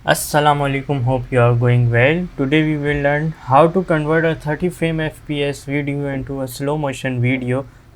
Assalamu alaikum, hope you are going well. Today we will learn how to convert a 30 frame FPS video into a slow motion video.